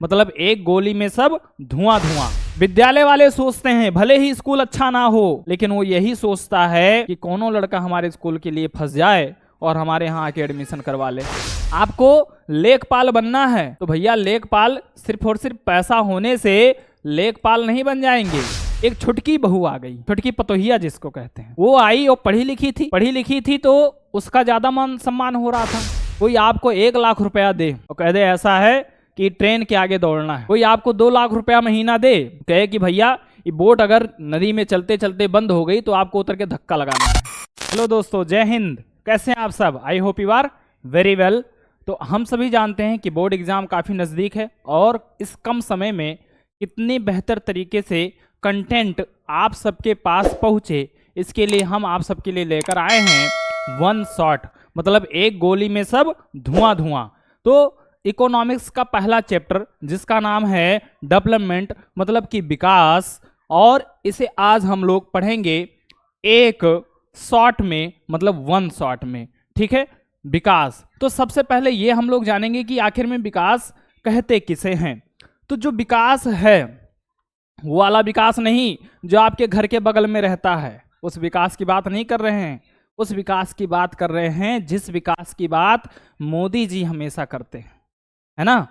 मतलब एक गोली में सब धुआं धुआं। विद्यालय वाले सोचते हैं भले ही स्कूल अच्छा ना हो, लेकिन वो यही सोचता है कि कौनो लड़का हमारे स्कूल के लिए फंस जाए और हमारे यहाँ आके एडमिशन करवा ले। आपको लेखपाल बनना है तो भैया लेखपाल सिर्फ और सिर्फ पैसा होने से लेखपाल नहीं बन जाएंगे। एक छुटकी बहू आ गई, छुटकी पतोहिया जिसको कहते हैं, वो आई और पढ़ी लिखी थी तो उसका ज्यादा मान सम्मान हो रहा था। कोई आपको 1 लाख रुपया दे और कह दे ऐसा है कि ट्रेन के आगे दौड़ना है। कोई आपको 2 लाख रुपया महीना दे, कहे कि भैया ये बोट अगर नदी में चलते चलते बंद हो गई तो आपको उतर के धक्का लगाना है। हेलो दोस्तों, जय हिंद। कैसे हैं आप सब? I hope you are very well. तो हम सभी जानते हैं कि बोर्ड एग्जाम काफ़ी नज़दीक है और इस कम समय में कितने बेहतर तरीके से कंटेंट आप सबके पास पहुँचे, इसके लिए हम आप सबके लिए लेकर आए हैं वन शॉट, मतलब एक गोली में सब धुआं धुआं। तो इकोनॉमिक्स का पहला चैप्टर जिसका नाम है डेवलपमेंट, मतलब कि विकास, और इसे आज हम लोग पढ़ेंगे एक शॉट में, मतलब वन शॉट में। ठीक है, विकास। तो सबसे पहले ये हम लोग जानेंगे कि आखिर में विकास कहते किसे हैं। तो जो विकास है वो वाला विकास नहीं जो आपके घर के बगल में रहता है, उस विकास की बात नहीं कर रहे हैं। उस विकास की बात कर रहे हैं जिस विकास की बात मोदी जी हमेशा करते हैं, है ना।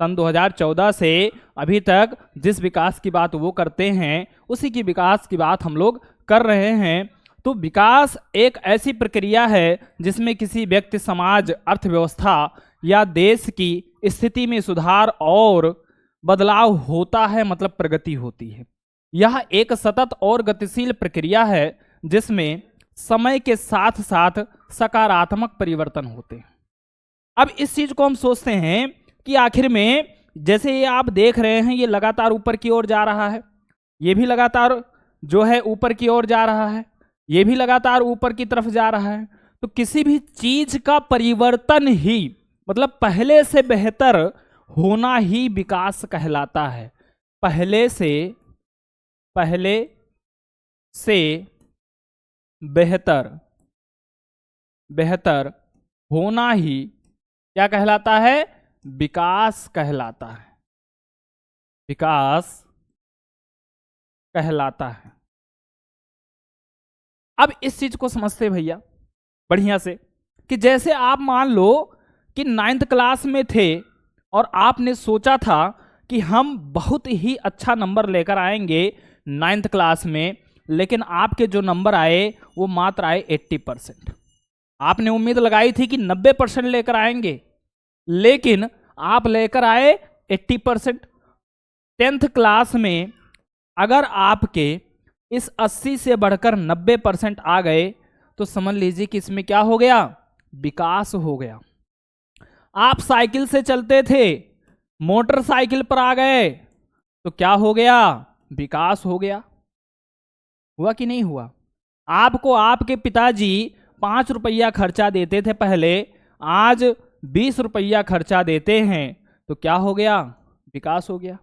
सन 2014 से अभी तक जिस विकास की बात वो करते हैं उसी की विकास की बात हम लोग कर रहे हैं। तो विकास एक ऐसी प्रक्रिया है जिसमें किसी व्यक्ति, समाज, अर्थव्यवस्था या देश की स्थिति में सुधार और बदलाव होता है, मतलब प्रगति होती है। यह एक सतत और गतिशील प्रक्रिया है जिसमें समय के साथ साथ सकारात्मक परिवर्तन होते हैं। अब इस चीज को हम सोचते हैं कि आखिर में जैसे ये आप देख रहे हैं ये लगातार ऊपर की ओर जा रहा है, ये भी लगातार जो है ऊपर की ओर जा रहा है, ये भी लगातार ऊपर की तरफ जा रहा है। तो किसी भी चीज का परिवर्तन ही, मतलब पहले से बेहतर होना ही विकास कहलाता है। पहले से बेहतर होना ही क्या कहलाता है? विकास कहलाता है। विकास कहलाता है। अब इस चीज को समझते भैया बढ़िया से कि जैसे आप मान लो कि 9th क्लास में थे और आपने सोचा था कि हम बहुत ही अच्छा नंबर लेकर आएंगे 9th क्लास में, लेकिन आपके जो नंबर आए वो मात्र आए 80%। आपने उम्मीद लगाई थी कि 90% लेकर आएंगे, लेकिन आप लेकर आए 80%। 10th क्लास में अगर आपके इस 80 से बढ़कर 90% आ गए तो समझ लीजिए कि इसमें क्या हो गया? विकास हो गया। आप साइकिल से चलते थे, मोटरसाइकिल पर आ गए तो क्या हो गया? विकास हो गया। हुआ कि नहीं हुआ? आपको आपके पिताजी 5 रुपया खर्चा देते थे पहले, आज 20 रुपया खर्चा देते हैं तो क्या हो गया? विकास हो गया।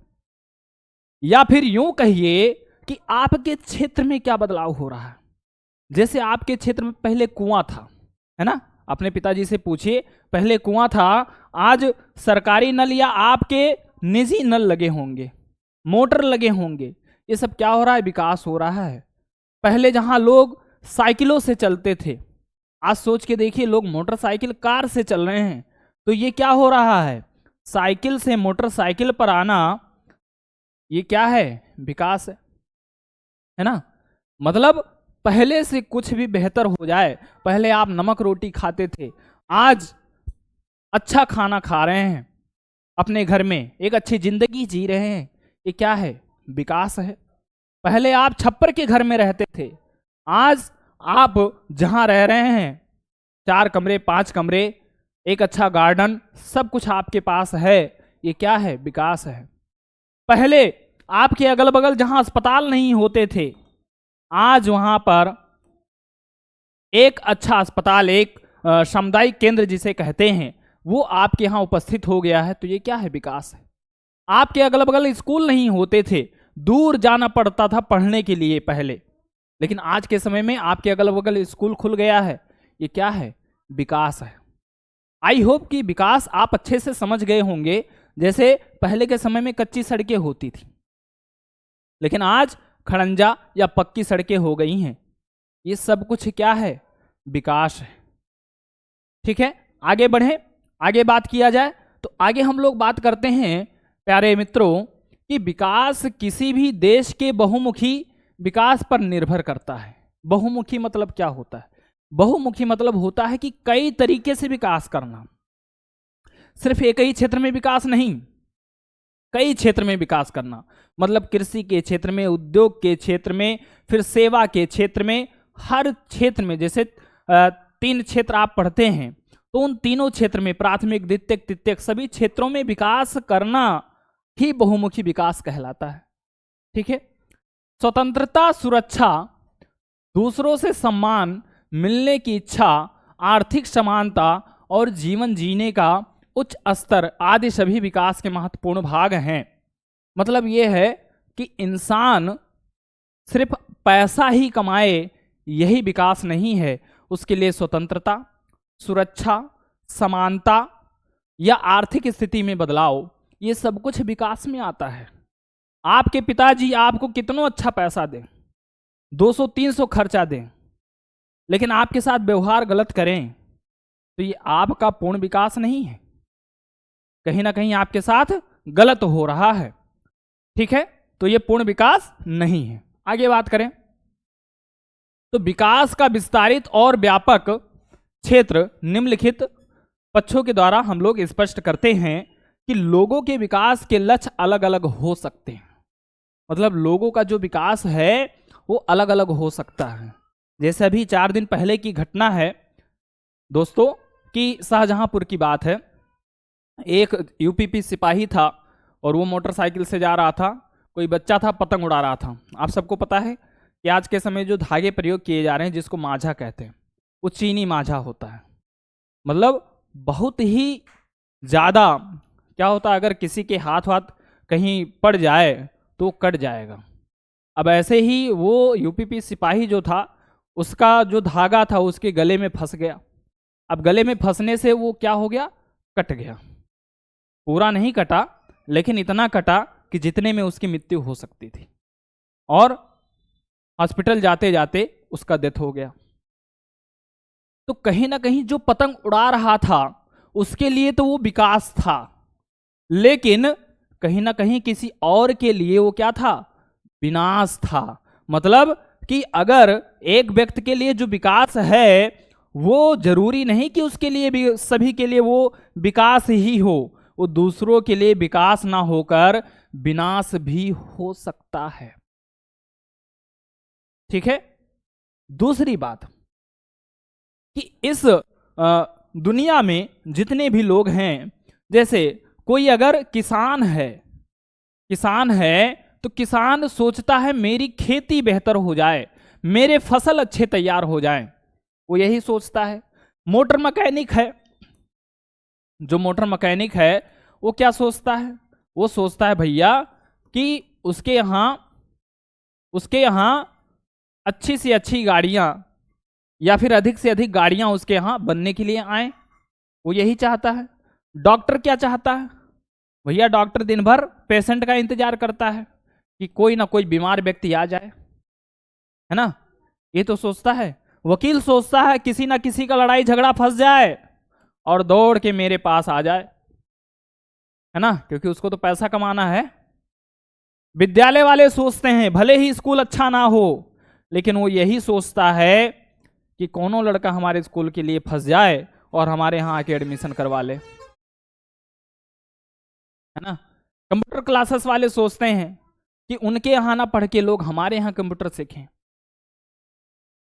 या फिर यूं कहिए कि आपके क्षेत्र में क्या बदलाव हो रहा है। जैसे आपके क्षेत्र में पहले कुआं था, है ना, अपने पिताजी से पूछिए, पहले कुआं था, आज सरकारी नल या आपके निजी नल लगे होंगे, मोटर लगे होंगे। ये सब क्या हो रहा है? विकास हो रहा है। पहले जहां लोग साइकिलों से चलते थे, आज सोच के देखिए लोग मोटरसाइकिल, कार से चल रहे हैं। तो ये क्या हो रहा है? साइकिल से मोटरसाइकिल पर आना, ये क्या है? विकास है ना। मतलब पहले से कुछ भी बेहतर हो जाए। पहले आप नमक रोटी खाते थे, आज अच्छा खाना खा रहे हैं, अपने घर में एक अच्छी जिंदगी जी रहे हैं। ये क्या है? विकास है। पहले आप छप्पर के घर में रहते थे, आज आप जहां रह रहे हैं 4 कमरे, 5 कमरे, एक अच्छा गार्डन, सब कुछ आपके पास है। ये क्या है? विकास है। पहले आपके अगल बगल जहां अस्पताल नहीं होते थे, आज वहां पर एक अच्छा अस्पताल, एक सामुदायिक केंद्र जिसे कहते हैं, वो आपके यहाँ उपस्थित हो गया है। तो ये क्या है? विकास है। आपके अगल बगल स्कूल नहीं होते थे, दूर जाना पड़ता था पढ़ने के लिए पहले, लेकिन आज के समय में आपके अगल बगल स्कूल खुल गया है। ये क्या है? विकास है। आई होप कि विकास आप अच्छे से समझ गए होंगे। जैसे पहले के समय में कच्ची सड़कें होती थी, लेकिन आज खड़ंजा या पक्की सड़कें हो गई हैं। ये सब कुछ क्या है? विकास है। ठीक है, आगे बढ़े, आगे बात किया जाए तो आगे हम लोग बात करते हैं प्यारे मित्रों कि विकास किसी भी देश के बहुमुखी विकास पर निर्भर करता है। बहुमुखी मतलब क्या होता है? बहुमुखी मतलब होता है कि कई तरीके से विकास करना, सिर्फ एक ही क्षेत्र में विकास नहीं, कई क्षेत्र में विकास करना। मतलब कृषि के क्षेत्र में, उद्योग के क्षेत्र में, फिर सेवा के क्षेत्र में, हर क्षेत्र में। जैसे 3 क्षेत्र आप पढ़ते हैं तो उन तीनों क्षेत्र में, प्राथमिक, द्वितीयक, तृतीयक, सभी क्षेत्रों में विकास करना ही बहुमुखी विकास कहलाता है। ठीक है, स्वतंत्रता, सुरक्षा, दूसरों से सम्मान मिलने की इच्छा, आर्थिक समानता और जीवन जीने का उच्च स्तर आदि सभी विकास के महत्वपूर्ण भाग हैं। मतलब यह है कि इंसान सिर्फ पैसा ही कमाए यही विकास नहीं है, उसके लिए स्वतंत्रता, सुरक्षा, समानता या आर्थिक स्थिति में बदलाव, ये सब कुछ विकास में आता है। आपके पिताजी आपको कितना अच्छा पैसा दें, 200-300 खर्चा दें, लेकिन आपके साथ व्यवहार गलत करें तो ये आपका पूर्ण विकास नहीं है, कहीं ना कहीं आपके साथ गलत हो रहा है। ठीक है, तो ये पूर्ण विकास नहीं है। आगे बात करें तो विकास का विस्तारित और व्यापक क्षेत्र निम्नलिखित पक्षों के द्वारा हम लोग स्पष्ट करते हैं कि लोगों के विकास के लक्ष्य अलग अलग हो सकते हैं। मतलब लोगों का जो विकास है वो अलग अलग हो सकता है। जैसे अभी 4 दिन पहले की घटना है दोस्तों कि शाहजहांपुर की बात है। एक यूपीपी सिपाही था और वो मोटरसाइकिल से जा रहा था, कोई बच्चा था पतंग उड़ा रहा था। आप सबको पता है कि आज के समय जो धागे प्रयोग किए जा रहे हैं जिसको माझा कहते हैं, वो चीनी माझा होता है। मतलब बहुत ही ज़्यादा क्या होता है, अगर किसी के हाथ कहीं पड़ जाए तो कट जाएगा। अब ऐसे ही वो यूपीपी सिपाही जो था उसका जो धागा था उसके गले में फंस गया। अब गले में फंसने से वो क्या हो गया, कट गया। पूरा नहीं कटा लेकिन इतना कटा कि जितने में उसकी मृत्यु हो सकती थी, और हॉस्पिटल जाते जाते उसका डेथ हो गया। तो कहीं ना कहीं जो पतंग उड़ा रहा था उसके लिए तो वो विकास था, लेकिन कहीं ना कहीं किसी और के लिए वो क्या था, विनाश था। मतलब कि अगर एक व्यक्ति के लिए जो विकास है वो जरूरी नहीं कि उसके लिए भी, सभी के लिए वो विकास ही हो, वो दूसरों के लिए विकास ना होकर विनाश भी हो सकता है। ठीक है, दूसरी बात कि इस दुनिया में जितने भी लोग हैं, जैसे कोई अगर किसान है तो किसान सोचता है मेरी खेती बेहतर हो जाए, मेरे फसल अच्छे तैयार हो जाएं, वो यही सोचता है। मोटर मैकेनिक है, जो मोटर मैकेनिक है वो क्या सोचता है, वो सोचता है भैया कि उसके यहाँ अच्छी से अच्छी गाड़ियां या फिर अधिक से अधिक गाड़ियां उसके यहाँ बनने के लिए आए, वो यही चाहता है। डॉक्टर क्या चाहता है भैया, डॉक्टर दिन भर पेशेंट का इंतजार करता है कि कोई ना कोई बीमार व्यक्ति आ जाए, है ना, ये तो सोचता है। वकील सोचता है किसी ना किसी का लड़ाई झगड़ा फंस जाए और दौड़ के मेरे पास आ जाए, है ना, क्योंकि उसको तो पैसा कमाना है। विद्यालय वाले सोचते हैं भले ही स्कूल अच्छा ना हो, लेकिन वो यही सोचता है कि कोनो लड़का हमारे स्कूल के लिए फंस जाए और हमारे यहाँ आके एडमिशन करवा ले, है ना। कंप्यूटर क्लासेस वाले सोचते हैं कि उनके यहाँ ना पढ़ के लोग हमारे यहाँ कंप्यूटर सीखें।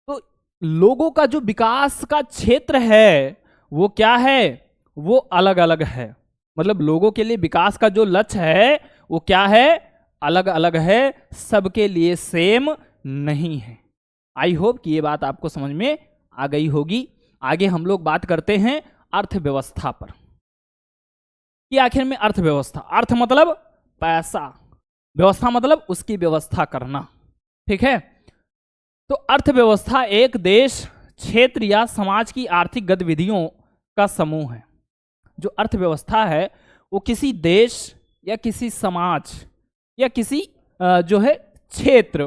तो लोगों का जो विकास का क्षेत्र है वो क्या है, वो अलग अलग है। मतलब लोगों के लिए विकास का जो लक्ष्य है वो क्या है, अलग अलग है, सबके लिए सेम नहीं है। आई होप कि ये बात आपको समझ में आ गई होगी। आगे हम लोग बात करते हैं अर्थव्यवस्था पर कि आखिर में अर्थव्यवस्था, अर्थ मतलब पैसा, व्यवस्था मतलब उसकी व्यवस्था करना। ठीक है, तो अर्थव्यवस्था एक देश, क्षेत्र या समाज की आर्थिक गतिविधियों का समूह है। जो अर्थव्यवस्था है वो किसी देश या किसी समाज या किसी जो है क्षेत्र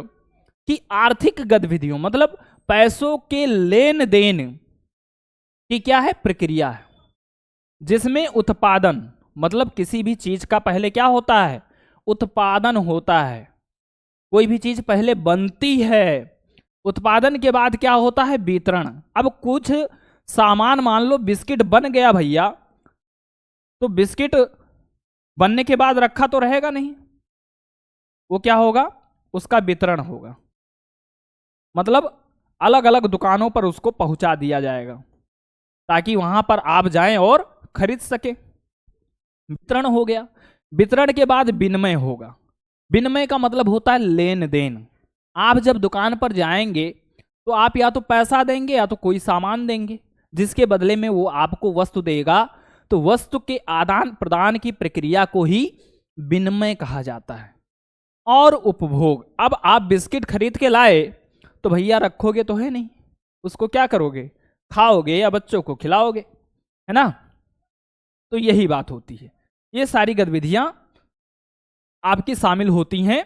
की आर्थिक गतिविधियों, मतलब पैसों के लेन देन की क्या है, प्रक्रिया है, जिसमें उत्पादन, मतलब किसी भी चीज का पहले क्या होता है, उत्पादन होता है। कोई भी चीज पहले बनती है, उत्पादन के बाद क्या होता है, वितरण। अब कुछ सामान, मान लो बिस्किट बन गया भैया, तो बिस्किट बनने के बाद रखा तो रहेगा नहीं, वो क्या होगा, उसका वितरण होगा, मतलब अलग अलग दुकानों पर उसको पहुंचा दिया जाएगा ताकि वहां पर आप जाएं और खरीद सके। वितरण हो गया। वितरण के बाद विनिमय होगा। विनिमय का मतलब होता है लेन देन। आप जब दुकान पर जाएंगे तो आप या तो पैसा देंगे या तो कोई सामान देंगे, जिसके बदले में वो आपको वस्तु देगा। तो वस्तु के आदान प्रदान की प्रक्रिया को ही विनिमय कहा जाता है। और उपभोग, अब आप बिस्किट खरीद के लाए तो भैया रखोगे तो है नहीं, उसको क्या करोगे, खाओगे या बच्चों को खिलाओगे, है ना। तो यही बात होती है। ये सारी गतिविधियां आपकी शामिल होती हैं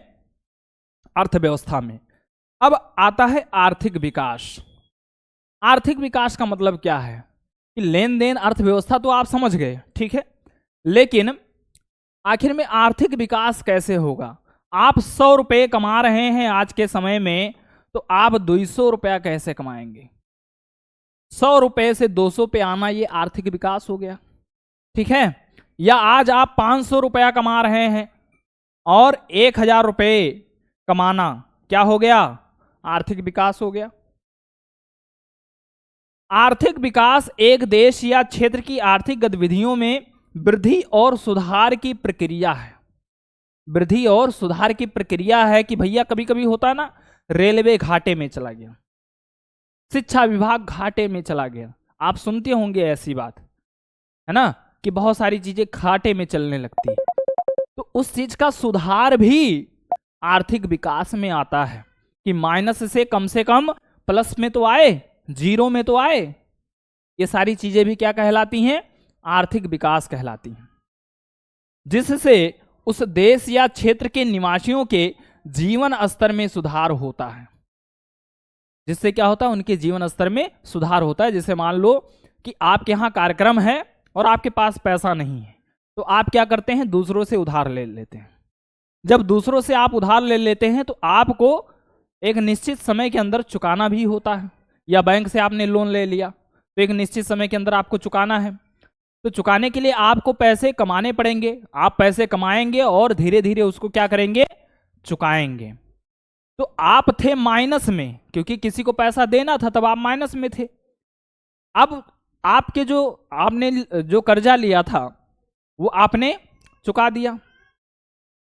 अर्थव्यवस्था में। अब आता है आर्थिक विकास। आर्थिक विकास का मतलब क्या है कि लेन देन, अर्थव्यवस्था तो आप समझ गए, ठीक है, लेकिन आखिर में आर्थिक विकास कैसे होगा। आप 100 रुपये कमा रहे हैं आज के समय में, तो आप 200 रुपया कैसे कमाएंगे। 100 रुपये से 200 पे आना, ये आर्थिक विकास हो गया, ठीक है। या आज आप 500 रुपया कमा रहे हैं और 1000 रुपये कमाना क्या हो गया, आर्थिक विकास हो गया। आर्थिक विकास एक देश या क्षेत्र की आर्थिक गतिविधियों में वृद्धि और सुधार की प्रक्रिया है। वृद्धि और सुधार की प्रक्रिया है कि भैया कभी कभी होता है ना, रेलवे घाटे में चला गया, शिक्षा विभाग घाटे में चला गया, आप सुनते होंगे ऐसी बात, है ना, कि बहुत सारी चीजें घाटे में चलने लगती है। तो उस चीज का सुधार भी आर्थिक विकास में आता है कि माइनस से कम प्लस में तो आए, जीरो में तो आए। ये सारी चीजें भी क्या कहलाती हैं, आर्थिक विकास कहलाती हैं, जिससे उस देश या क्षेत्र के निवासियों के जीवन स्तर में सुधार होता है। जिससे क्या होता है, उनके जीवन स्तर में सुधार होता है। जैसे मान लो कि आपके यहाँ कार्यक्रम है और आपके पास पैसा नहीं है, तो आप क्या करते हैं, दूसरों से उधार ले लेते हैं। जब दूसरों से आप उधार ले लेते हैं तो आपको एक निश्चित समय के अंदर चुकाना भी होता है। या बैंक से आपने लोन ले लिया तो एक निश्चित समय के अंदर आपको चुकाना है। तो चुकाने के लिए आपको पैसे कमाने पड़ेंगे, आप पैसे कमाएंगे और धीरे धीरे उसको क्या करेंगे, चुकाएंगे। तो आप थे माइनस में, क्योंकि किसी को पैसा देना था, तब आप माइनस में थे। अब आपके आपने जो कर्जा लिया था वो आपने चुका दिया।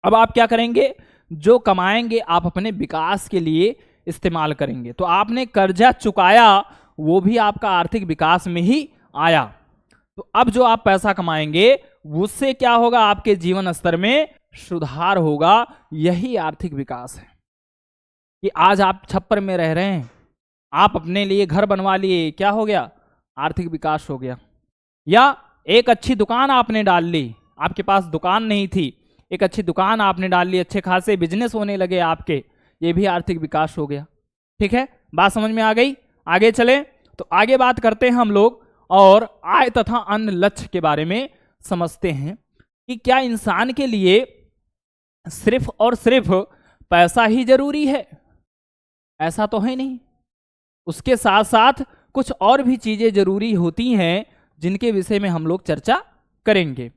अब आप क्या करेंगे, जो कमाएंगे आप अपने विकास के लिए इस्तेमाल करेंगे। तो आपने कर्जा चुकाया, वो भी आपका आर्थिक विकास में ही आया। तो अब जो आप पैसा कमाएंगे उससे क्या होगा, आपके जीवन स्तर में सुधार होगा। यही आर्थिक विकास है कि आज आप छप्पर में रह रहे हैं, आप अपने लिए घर बनवा लिए, क्या हो गया, आर्थिक विकास हो गया। या एक अच्छी दुकान आपने डाल ली, आपके पास दुकान नहीं थी, एक अच्छी दुकान आपने डाल ली, अच्छे खासे बिजनेस होने लगे आपके, ये भी आर्थिक विकास हो गया। ठीक है, बात समझ में आ गई। आगे चले तो आगे बात करते हैं हम लोग और आय तथा अन्य लक्ष्य के बारे में समझते हैं कि क्या इंसान के लिए सिर्फ और सिर्फ पैसा ही जरूरी है। ऐसा तो है नहीं, उसके साथ साथ कुछ और भी चीजें जरूरी होती हैं जिनके विषय में हम लोग चर्चा करेंगे।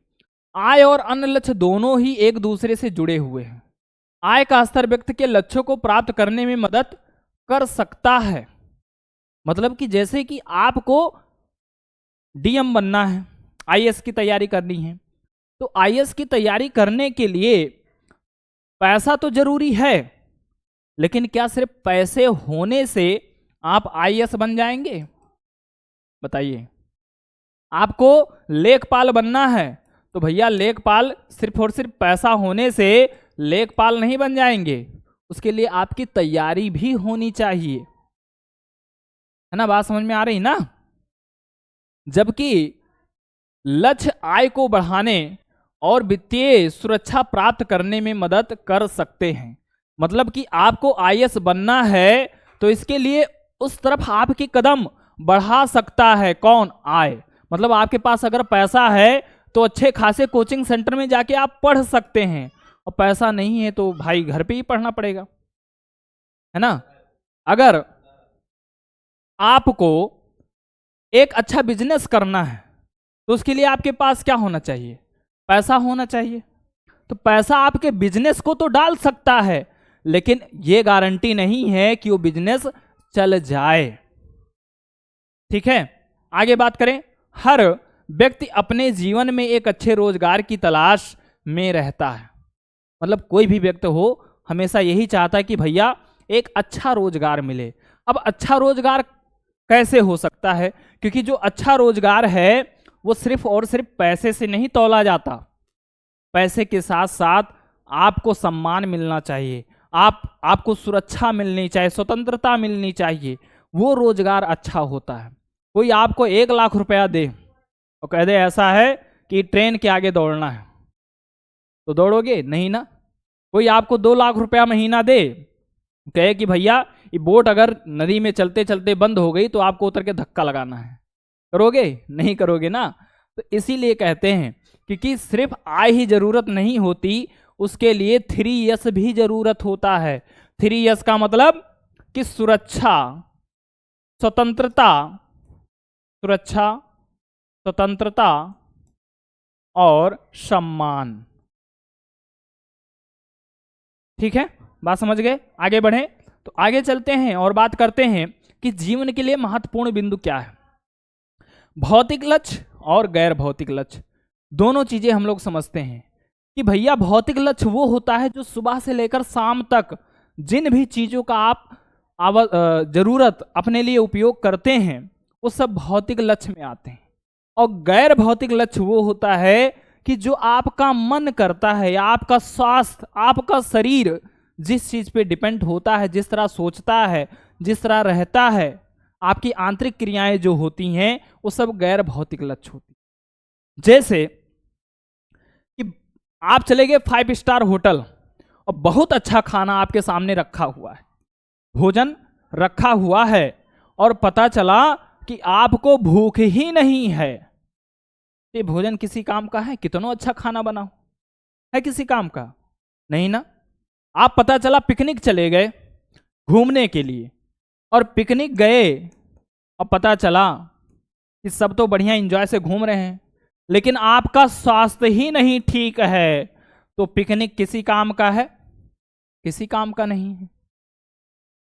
आय और अन्य लक्ष्य दोनों ही एक दूसरे से जुड़े हुए हैं। आय का स्तर व्यक्ति के लक्ष्यों को प्राप्त करने में मदद कर सकता है। मतलब कि जैसे कि आपको डीएम बनना है, आईएएस की तैयारी करनी है, तो आईएएस की तैयारी करने के लिए पैसा तो जरूरी है, लेकिन क्या सिर्फ पैसे होने से आप आईएएस बन जाएंगे? बताइए। आपको लेखपाल बनना है तो भैया लेखपाल सिर्फ और सिर्फ पैसा होने से लेखपाल नहीं बन जाएंगे, उसके लिए आपकी तैयारी भी होनी चाहिए, है ना। बात समझ में आ रही ना। जबकि लक्ष्य आय को बढ़ाने और वित्तीय सुरक्षा प्राप्त करने में मदद कर सकते हैं। मतलब कि आपको आईएएस बनना है तो इसके लिए उस तरफ आपके कदम बढ़ा सकता है कौन? आय। मतलब आपके पास अगर पैसा है तो अच्छे खासे कोचिंग सेंटर में जाके आप पढ़ सकते हैं, और पैसा नहीं है तो भाई घर पे ही पढ़ना पड़ेगा, है ना। अगर आपको एक अच्छा बिजनेस करना है तो उसके लिए आपके पास क्या होना चाहिए? पैसा होना चाहिए। तो पैसा आपके बिजनेस को तो डाल सकता है, लेकिन यह गारंटी नहीं है कि वो बिजनेस चल जाए। ठीक है, आगे बात करें। हर व्यक्ति अपने जीवन में एक अच्छे रोजगार की तलाश में रहता है। मतलब कोई भी व्यक्ति हो हमेशा यही चाहता है कि भैया एक अच्छा रोजगार मिले। अब अच्छा रोजगार कैसे हो सकता है? क्योंकि जो अच्छा रोजगार है वो सिर्फ और सिर्फ पैसे से नहीं तौला जाता। पैसे के साथ साथ आपको सम्मान मिलना चाहिए, आपको सुरक्षा मिलनी चाहिए, स्वतंत्रता मिलनी चाहिए, वो रोजगार अच्छा होता है। कोई आपको 1 लाख रुपया दे और कह दे ऐसा है कि ट्रेन के आगे दौड़ना है, तो दौड़ोगे? नहीं ना। कोई आपको 2 लाख रुपया महीना दे, कहे कि भैया ये बोट अगर नदी में चलते चलते बंद हो गई तो आपको उतर के धक्का लगाना है, करोगे? नहीं करोगे ना। तो इसीलिए कहते हैं क्योंकि सिर्फ आय ही जरूरत नहीं होती, उसके लिए 3 S भी जरूरत होता है। 3 S का मतलब कि सुरक्षा, स्वतंत्रता, सुरक्षा, स्वतंत्रता और सम्मान। ठीक है, बात समझ गए? आगे बढ़े तो आगे चलते हैं और बात करते हैं कि जीवन के लिए महत्वपूर्ण बिंदु क्या है। भौतिक लक्ष्य और गैर भौतिक लक्ष्य दोनों चीजें हम लोग समझते हैं कि भैया भौतिक लक्ष्य वो होता है जो सुबह से लेकर शाम तक जिन भी चीजों का आप जरूरत अपने लिए उपयोग करते हैं वो सब भौतिक लक्ष्य में आते हैं। और गैर भौतिक लक्ष्य वो होता है कि जो आपका मन करता है, आपका स्वास्थ्य, आपका शरीर जिस चीज पे डिपेंड होता है, जिस तरह सोचता है, जिस तरह रहता है, आपकी आंतरिक क्रियाएं जो होती हैं वो सब गैर भौतिक लक्ष्य होती हैं। जैसे कि आप चले गए 5 स्टार होटल और बहुत अच्छा खाना आपके सामने रखा हुआ है, भोजन रखा हुआ है, और पता चला कि आपको भूख ही नहीं है। ये भोजन किसी काम का है? कितना अच्छा खाना बना हो, है किसी काम का? नहीं ना। आप पता चला पिकनिक चले गए घूमने के लिए, और पिकनिक गए और पता चला कि सब तो बढ़िया एंजॉय से घूम रहे हैं, लेकिन आपका स्वास्थ्य ही नहीं ठीक है, तो पिकनिक किसी काम का है? किसी काम का नहीं है,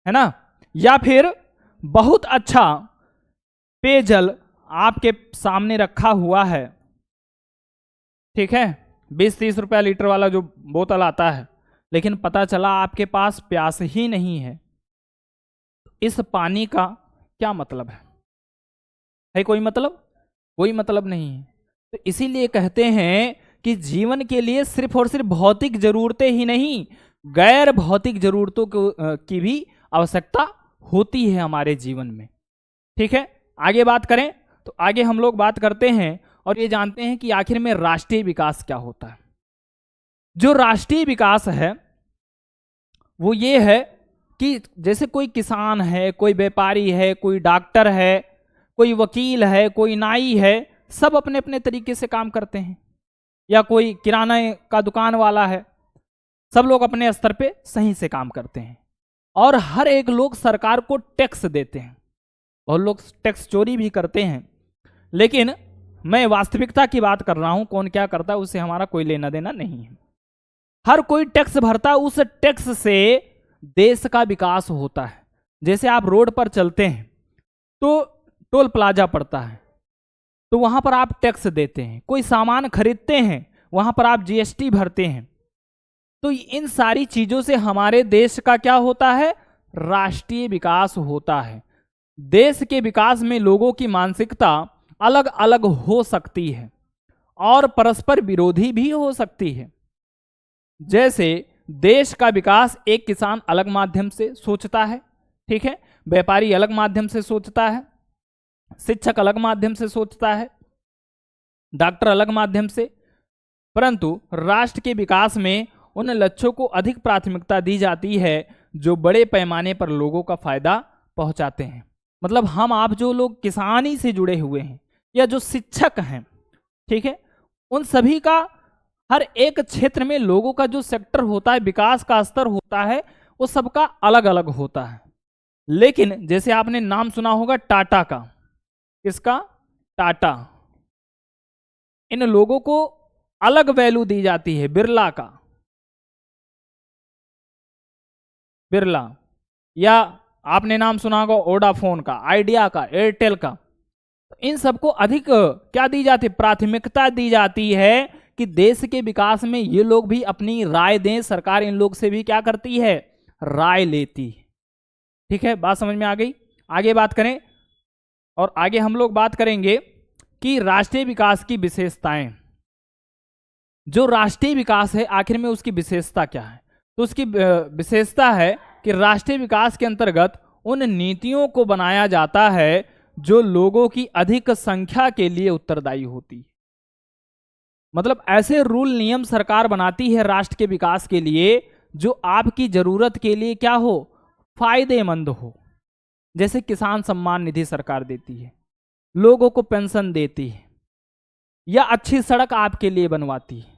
है ना। या फिर बहुत अच्छा पेयजल आपके सामने रखा हुआ है, ठीक है, 20-30 रुपया लीटर वाला जो बोतल आता है, लेकिन पता चला आपके पास प्यास ही नहीं है। इस पानी का क्या मतलब है कोई मतलब? कोई मतलब नहीं है। तो इसीलिए कहते हैं कि जीवन के लिए सिर्फ और सिर्फ भौतिक जरूरतें ही नहीं, गैर भौतिक जरूरतों की भी आवश्यकता होती है हमारे जीवन में। ठीक है, आगे बात करें तो आगे हम लोग बात करते हैं और ये जानते हैं कि आखिर में राष्ट्रीय विकास क्या होता है। जो राष्ट्रीय विकास है वो ये है कि जैसे कोई किसान है, कोई व्यापारी है, कोई डॉक्टर है, कोई वकील है, कोई नाई है, सब अपने अपने तरीके से काम करते हैं, या कोई किराना का दुकान वाला है, सब लोग अपने स्तर पे सही से काम करते हैं, और हर एक लोग सरकार को टैक्स देते हैं। बहुत लोग टैक्स चोरी भी करते हैं, लेकिन मैं वास्तविकता की बात कर रहा हूं, कौन क्या करता है उससे हमारा कोई लेना देना नहीं है। हर कोई टैक्स भरता है, उस टैक्स से देश का विकास होता है। जैसे आप रोड पर चलते हैं तो टोल प्लाजा पड़ता है, तो वहां पर आप टैक्स देते हैं। कोई सामान खरीदते हैं, वहां पर आप जीएसटी भरते हैं। तो इन सारी चीजों से हमारे देश का क्या होता है? राष्ट्रीय विकास होता है। देश के विकास में लोगों की मानसिकता अलग अलग हो सकती है और परस्पर विरोधी भी हो सकती है। जैसे देश का विकास एक किसान अलग माध्यम से सोचता है, ठीक है, व्यापारी अलग माध्यम से सोचता है, शिक्षक अलग माध्यम से सोचता है, डॉक्टर अलग माध्यम से, परंतु राष्ट्र के विकास में उन लक्ष्यों को अधिक प्राथमिकता दी जाती है जो बड़े पैमाने पर लोगों का फायदा पहुंचाते हैं। मतलब हम आप जो लोग किसानी से जुड़े हुए हैं या जो शिक्षक हैं, ठीक है, उन सभी का हर एक क्षेत्र में लोगों का जो सेक्टर होता है, विकास का स्तर होता है, वो सबका अलग अलग होता है। लेकिन जैसे आपने नाम सुना होगा टाटा का, किसका? टाटा। इन लोगों को अलग वैल्यू दी जाती है। बिरला का, बिरला, या आपने नाम सुना होगा वोडाफोन का, आइडिया का, एयरटेल का। इन सबको अधिक क्या दी जाती है? प्राथमिकता दी जाती है कि देश के विकास में ये लोग भी अपनी राय दें। सरकार इन लोग से भी क्या करती है? राय लेती है। ठीक है, बात समझ में आ गई? आगे बात करें, और आगे हम लोग बात करेंगे कि राष्ट्रीय विकास की विशेषताएं। जो राष्ट्रीय विकास है आखिर में उसकी विशेषता क्या है? तो उसकी विशेषता है कि राष्ट्रीय विकास के अंतर्गत उन नीतियों को बनाया जाता है जो लोगों की अधिक संख्या के लिए उत्तरदायी होती है। मतलब ऐसे रूल नियम सरकार बनाती है राष्ट्र के विकास के लिए जो आपकी जरूरत के लिए क्या हो? फायदेमंद हो। जैसे किसान सम्मान निधि सरकार देती है, लोगों को पेंशन देती है, या अच्छी सड़क आपके लिए बनवाती है,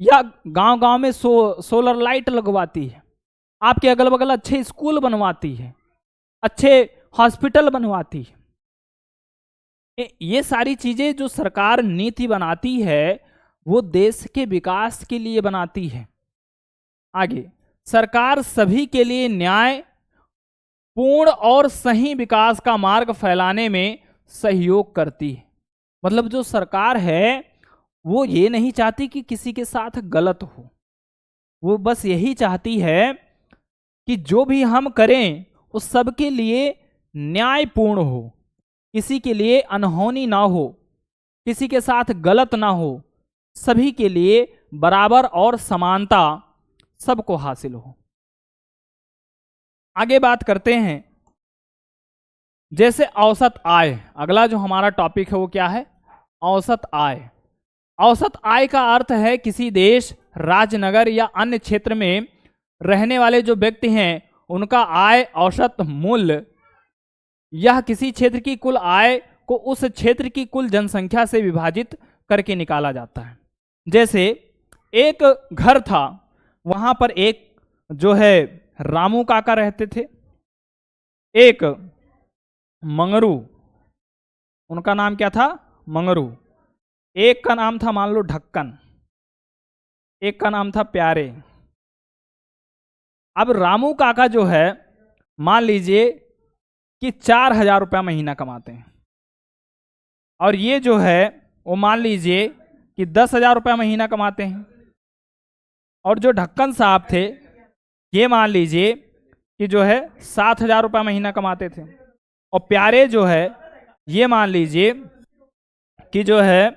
या गांव गांव में सोलर लाइट लगवाती है, आपके अगल बगल अच्छे स्कूल बनवाती है, अच्छे हॉस्पिटल बनवाती है। ये सारी चीजें जो सरकार नीति बनाती है वो देश के विकास के लिए बनाती है। आगे, सरकार सभी के लिए न्याय पूर्ण और सही विकास का मार्ग फैलाने में सहयोग करती है। मतलब जो सरकार है वो ये नहीं चाहती कि किसी के साथ गलत हो, वो बस यही चाहती है कि जो भी हम करें उस सबके लिए न्यायपूर्ण हो, किसी के लिए अनहोनी ना हो, किसी के साथ गलत ना हो, सभी के लिए बराबर और समानता सबको हासिल हो। आगे बात करते हैं, जैसे औसत आय। अगला जो हमारा टॉपिक है वो क्या है? औसत आय। औसत आय का अर्थ है किसी देश, राज्य, नगर या अन्य क्षेत्र में रहने वाले जो व्यक्ति हैं उनका आय औसत मूल्य। यह किसी क्षेत्र की कुल आय को उस क्षेत्र की कुल जनसंख्या से विभाजित करके निकाला जाता है। जैसे एक घर था, वहां पर एक जो है रामू काका रहते थे, एक मंगरू, उनका नाम क्या था? मंगरू। एक का नाम था मान लो ढक्कन, एक का नाम था प्यारे। अब रामू काका जो है मान लीजिए कि 4,000 रुपया महीना कमाते हैं, और ये जो है वो मान लीजिए कि 10,000 रुपया महीना कमाते हैं, और जो ढक्कन साहब थे ये मान लीजिए कि जो है 7,000 रुपया महीना कमाते थे, और प्यारे जो है ये मान लीजिए कि जो है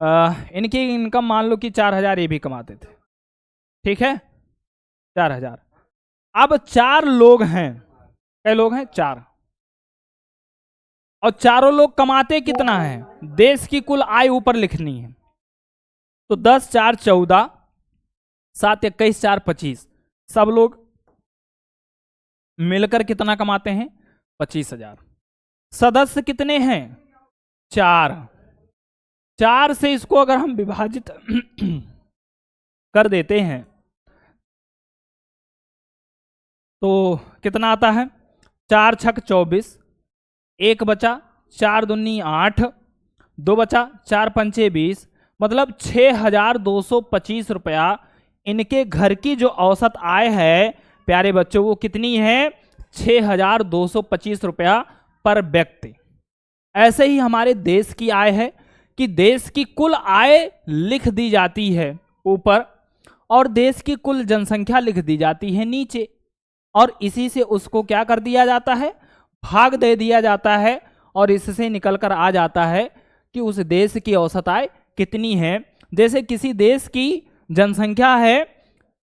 इनकी इनकम मान लो कि 4,000 ये भी कमाते थे। ठीक है, 4,000। अब 4 लोग हैं, कई लोग हैं? 4, और चारों लोग कमाते कितना है? देश की कुल आय ऊपर लिखनी है, तो 10 4 14, 7 21 4 25, सब लोग मिलकर कितना कमाते हैं? 25,000। सदस्य कितने हैं? 4। 4 से इसको अगर हम विभाजित कर देते हैं तो कितना आता है? 4 छक 24, 1 बचा, 4 दूनी 8, 2 बचा, 4 पंचे 20, मतलब 6,225 रुपया इनके घर की जो औसत आय है प्यारे बच्चों वो कितनी है? 6,225 रुपया पर व्यक्ति। ऐसे ही हमारे देश की आय है कि देश की कुल आय लिख दी जाती है ऊपर, और देश की कुल जनसंख्या लिख दी जाती है नीचे, और इसी से उसको क्या कर दिया जाता है? भाग दे दिया जाता है, और इससे निकलकर आ जाता है कि उस देश की औसत आय कितनी है। जैसे किसी देश की जनसंख्या है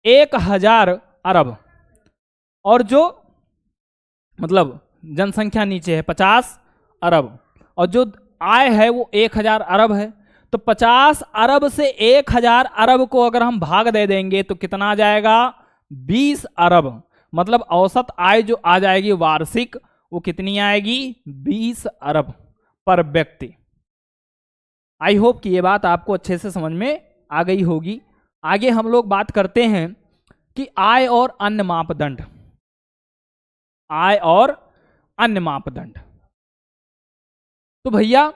1,000 अरब, और जो मतलब जनसंख्या नीचे है 50 अरब, और जो आय है वो 1,000 अरब है, तो 50 अरब से 1000 अरब को अगर हम भाग दे देंगे तो कितना आ जाएगा? 20 अरब। मतलब औसत आय जो आ जाएगी वार्षिक, वो कितनी आएगी? 20 अरब पर व्यक्ति। आई होप कि ये बात आपको अच्छे से समझ में आ गई होगी। आगे हम लोग बात करते हैं कि आय और अन्य मापदंड। आय और अन्य मापदंड। तो भैया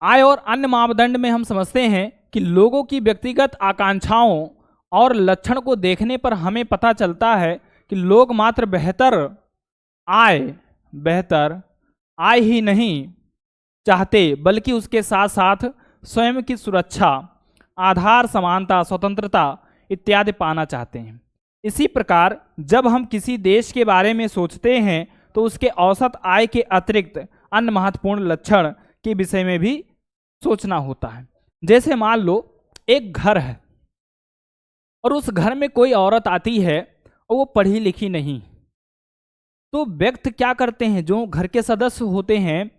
आय और अन्य मापदंड में हम समझते हैं कि लोगों की व्यक्तिगत आकांक्षाओं और लक्षण को देखने पर हमें पता चलता है कि लोग मात्र बेहतर आय ही नहीं चाहते, बल्कि उसके साथ साथ स्वयं की सुरक्षा, आधार समानता, स्वतंत्रता इत्यादि पाना चाहते हैं। इसी प्रकार जब हम किसी देश के बारे में सोचते हैं तो उसके औसत आय के अतिरिक्त अन्य महत्वपूर्ण लक्षण के विषय में भी सोचना होता है। जैसे मान लो एक घर है और उस घर में कोई औरत आती है और वो पढ़ी लिखी नहीं, तो व्यक्ति क्या करते हैं? जो घर के सदस्य होते हैं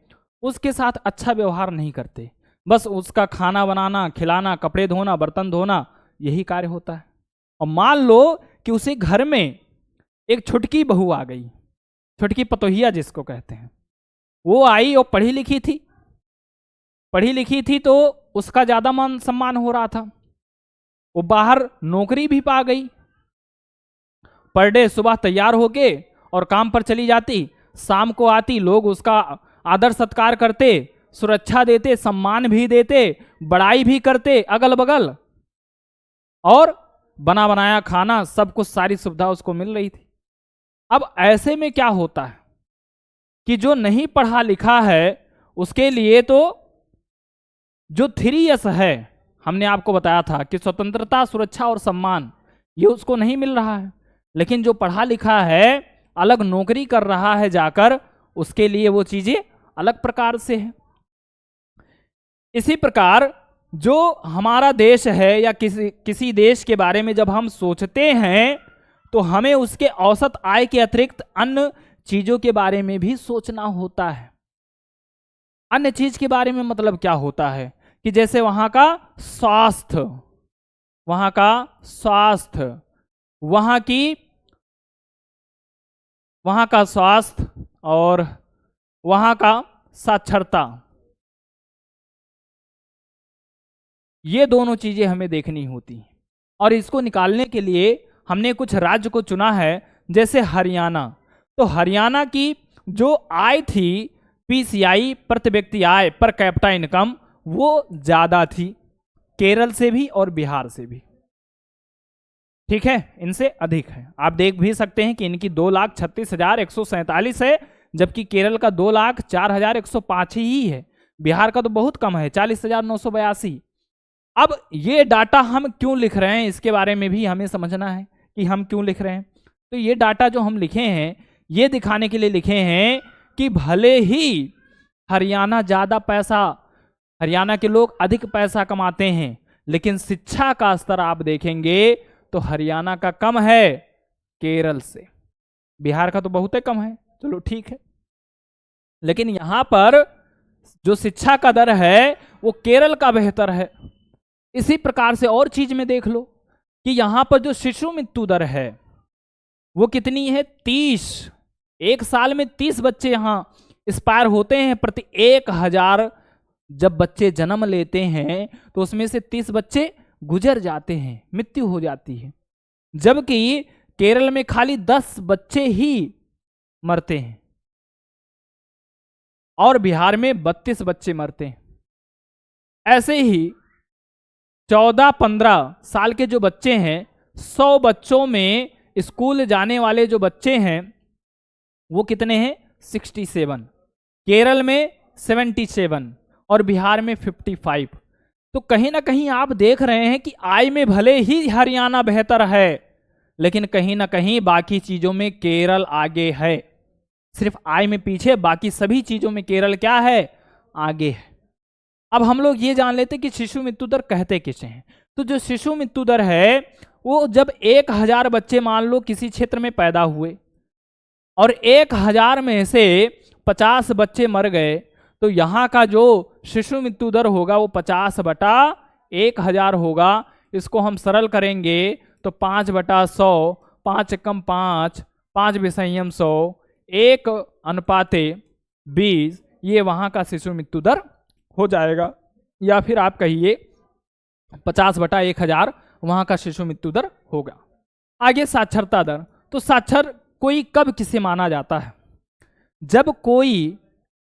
उसके साथ अच्छा व्यवहार नहीं करते, बस उसका खाना बनाना, खिलाना, कपड़े धोना, बर्तन धोना, यही कार्य होता है। और मान लो कि उसी घर में एक छुटकी बहू आ गई, छुटकी पतोहिया जिसको कहते हैं, वो आई और पढ़ी लिखी थी तो उसका ज्यादा मान सम्मान हो रहा था। वो बाहर नौकरी भी पा गई, पर डे सुबह तैयार होके और काम पर चली जाती, शाम को आती, लोग उसका आदर सत्कार करते, सुरक्षा देते, सम्मान भी देते, बड़ाई भी करते अगल बगल, और बना बनाया खाना, सब कुछ, सारी सुविधा उसको मिल रही थी। अब ऐसे में क्या होता है कि जो नहीं पढ़ा लिखा है उसके लिए तो जो 3S है, हमने आपको बताया था कि स्वतंत्रता, सुरक्षा और सम्मान, ये उसको नहीं मिल रहा है। लेकिन जो पढ़ा लिखा है, अलग नौकरी कर रहा है जाकर, उसके लिए वो चीजें अलग प्रकार से है। इसी प्रकार जो हमारा देश है या किसी देश के बारे में जब हम सोचते हैं तो हमें उसके औसत आय के अतिरिक्त अन्य चीजों के बारे में भी सोचना होता है। अन्य चीज के बारे में मतलब क्या होता है कि जैसे वहां का स्वास्थ्य, वहां का स्वास्थ्य और वहां का साक्षरता, ये दोनों चीजें हमें देखनी होती हैं। और इसको निकालने के लिए हमने कुछ राज्य को चुना है, जैसे हरियाणा। तो हरियाणा की जो आय थी, PCI प्रति व्यक्ति आय, पर कैपिटा इनकम, वो ज्यादा थी केरल से भी और बिहार से भी। ठीक है, इनसे अधिक है। आप देख भी सकते हैं कि इनकी 2,36,147 है, जबकि केरल का 2,04,105 ही है। बिहार का तो बहुत कम है, 40,982। अब ये डाटा हम क्यों लिख रहे हैं, इसके बारे में भी हमें समझना है कि हम क्यों लिख रहे हैं। तो ये डाटा जो हम लिखे हैं, ये दिखाने के लिए लिखे हैं कि भले ही हरियाणा ज्यादा पैसा, हरियाणा के लोग अधिक पैसा कमाते हैं, लेकिन शिक्षा का स्तर आप देखेंगे तो हरियाणा का कम है केरल से। बिहार का तो बहुत ही कम है, चलो ठीक है, लेकिन यहां पर जो शिक्षा का दर है वो केरल का बेहतर है। इसी प्रकार से और चीज में देख लो कि यहां पर जो शिशु मृत्यु दर है वो कितनी है? 30। एक साल में 30 बच्चे यहां एक्सपायर होते हैं प्रति 1000 जब बच्चे जन्म लेते हैं तो उसमें से 30 बच्चे गुजर जाते हैं, मृत्यु हो जाती है। जबकि केरल में खाली 10 बच्चे ही मरते हैं और बिहार में 32 बच्चे मरते हैं। ऐसे ही 14-15 साल के जो बच्चे हैं, 100 बच्चों में स्कूल जाने वाले जो बच्चे हैं वो कितने हैं? 67। केरल में 77 और बिहार में 55। तो कहीं ना कहीं आप देख रहे हैं कि आय में भले ही हरियाणा बेहतर है, लेकिन कहीं ना कहीं बाकी चीजों में केरल आगे है। सिर्फ आय में पीछे, बाकी सभी चीजों में केरल क्या है? आगे है। अब हम लोग ये जान लेते कि शिशु मृत्यु दर कहते किसे हैं। तो जो शिशु मृत्यु दर है वो जब 1000 बच्चे मान लो किसी क्षेत्र में पैदा हुए और 1000 में से 50 बच्चे मर गए, तो यहाँ का जो शिशु मृत्यु दर होगा वो 50/1000 होगा। इसको हम सरल करेंगे तो 5/100, 5 एकम 5, 5 विषयम 100, 1:20, ये वहाँ का शिशु मृत्यु दर हो जाएगा। या फिर आप कहिए 50/1000 वहाँ का शिशु मृत्यु दर होगा। आगे साक्षरता दर। तो साक्षर कोई कब किसे माना जाता है? जब कोई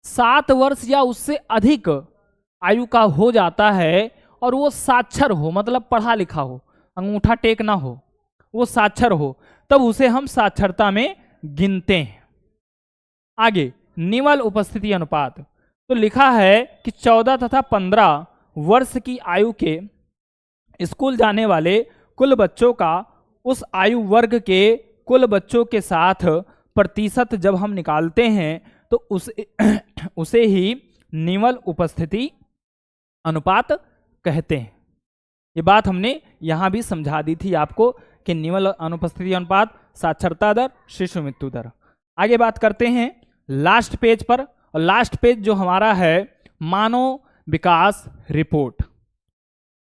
7 वर्ष या उससे अधिक आयु का हो जाता है और वो साक्षर हो, मतलब पढ़ा लिखा हो, अंगूठा टेक ना हो, वो साक्षर हो, तब उसे हम साक्षरता में गिनते हैं। आगे निवल उपस्थिति अनुपात। तो लिखा है कि 14 तथा 15 वर्ष की आयु के स्कूल जाने वाले कुल बच्चों का उस आयु वर्ग के कुल बच्चों के साथ प्रतिशत जब हम निकालते हैं तो उसे ही निवल उपस्थिति अनुपात कहते हैं। ये बात हमने यहाँ भी समझा दी थी आपको कि निवल अनुपस्थिति अनुपात, साक्षरता दर, शिशु मृत्यु दर। आगे बात करते हैं लास्ट पेज पर, और लास्ट पेज जो हमारा है मानव विकास रिपोर्ट।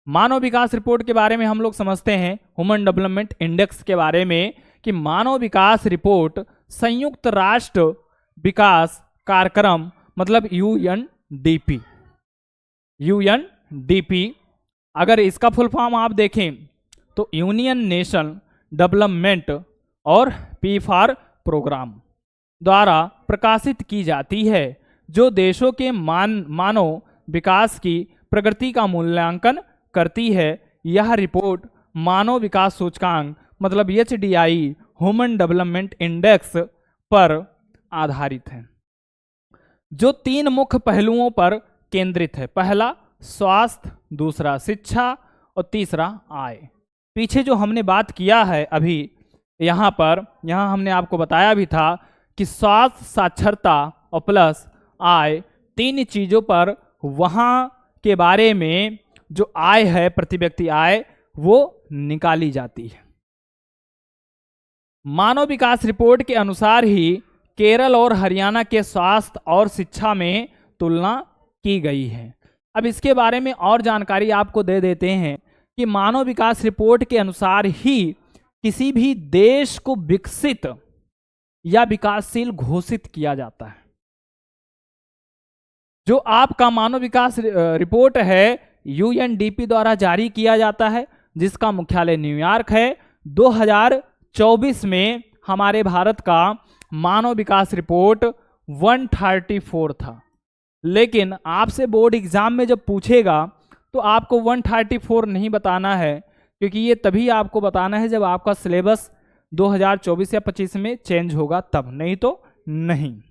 मानव विकास रिपोर्ट के बारे में हम लोग समझते हैं ह्यूमन डेवलपमेंट इंडेक्स के बारे में कि मानव विकास रिपोर्ट संयुक्त राष्ट्र विकास कार्यक्रम मतलब यूएनडीपी, अगर इसका फुल फॉर्म आप देखें तो यूनियन नेशन डेवलपमेंट और पी फॉर प्रोग्राम द्वारा प्रकाशित की जाती है, जो देशों के मानव विकास की प्रगति का मूल्यांकन करती है। यह रिपोर्ट मानव विकास सूचकांक मतलब HDI ह्यूमन डेवलपमेंट इंडेक्स पर आधारित है, जो 3 मुख्य पहलुओं पर केंद्रित है। पहला स्वास्थ्य, दूसरा शिक्षा और तीसरा आय। पीछे जो हमने बात किया है अभी यहाँ हमने आपको बताया भी था कि स्वास्थ्य, साक्षरता और प्लस आय, 3 चीजों पर वहाँ के बारे में जो आय है, प्रति व्यक्ति आय, वो निकाली जाती है। मानव विकास रिपोर्ट के अनुसार ही केरल और हरियाणा के स्वास्थ्य और शिक्षा में तुलना की गई है। अब इसके बारे में और जानकारी आपको दे देते हैं कि मानव विकास रिपोर्ट के अनुसार ही किसी भी देश को विकसित या विकासशील घोषित किया जाता है। जो आपका मानव विकास रिपोर्ट है यूएनडीपी द्वारा जारी किया जाता है, जिसका मुख्यालय न्यूयॉर्क है। 2024 में हमारे भारत का मानव विकास रिपोर्ट 134 था, लेकिन आपसे बोर्ड एग्जाम में जब पूछेगा तो आपको 134 नहीं बताना है, क्योंकि ये तभी आपको बताना है जब आपका सिलेबस 2024 या 25 में चेंज होगा, तब, नहीं तो नहीं।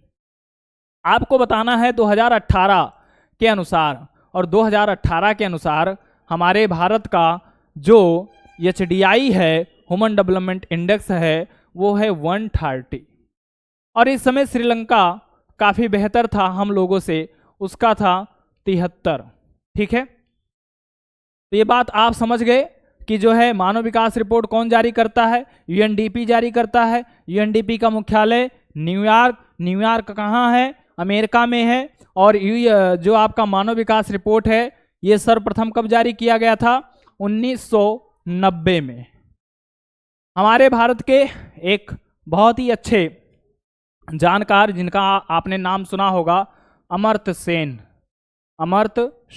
आपको बताना है 2018 के अनुसार, और 2018 के अनुसार हमारे भारत का जो HDI है ह्यूमन डेवलपमेंट इंडेक्स है वो है 130, और इस समय श्रीलंका काफ़ी बेहतर था हम लोगों से, उसका था 73। ठीक है, तो ये बात आप समझ गए कि जो है मानव विकास रिपोर्ट कौन जारी करता है? यूएनडीपी जारी करता है। यूएनडीपी का मुख्यालय न्यूयॉर्क कहाँ है? अमेरिका में है। और जो आपका मानव विकास रिपोर्ट है ये सर्वप्रथम कब जारी किया गया था? 1990 में। हमारे भारत के एक बहुत ही अच्छे जानकार जिनका आपने नाम सुना होगा, अमर्त्य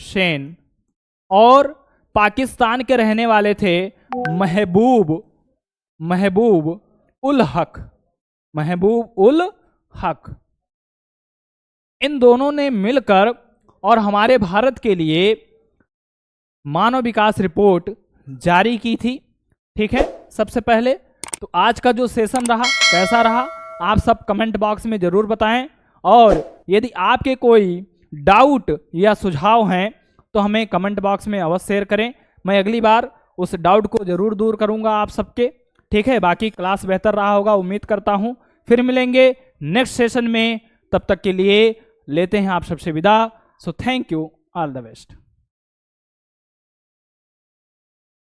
सेन, और पाकिस्तान के रहने वाले थे महबूब उल हक। इन दोनों ने मिलकर और हमारे भारत के लिए मानव विकास रिपोर्ट जारी की थी। ठीक है, सबसे पहले तो आज का जो सेशन रहा कैसा रहा आप सब कमेंट बॉक्स में जरूर बताएं, और यदि आपके कोई डाउट या सुझाव हैं तो हमें कमेंट बॉक्स में अवश्य शेयर करें। मैं अगली बार उस डाउट को जरूर दूर करूंगा आप सबके। ठीक है, बाकी क्लास बेहतर रहा होगा उम्मीद करता हूं। फिर मिलेंगे नेक्स्ट सेशन में, तब तक के लिए लेते हैं आप सबसे विदा। So thank you, all the best.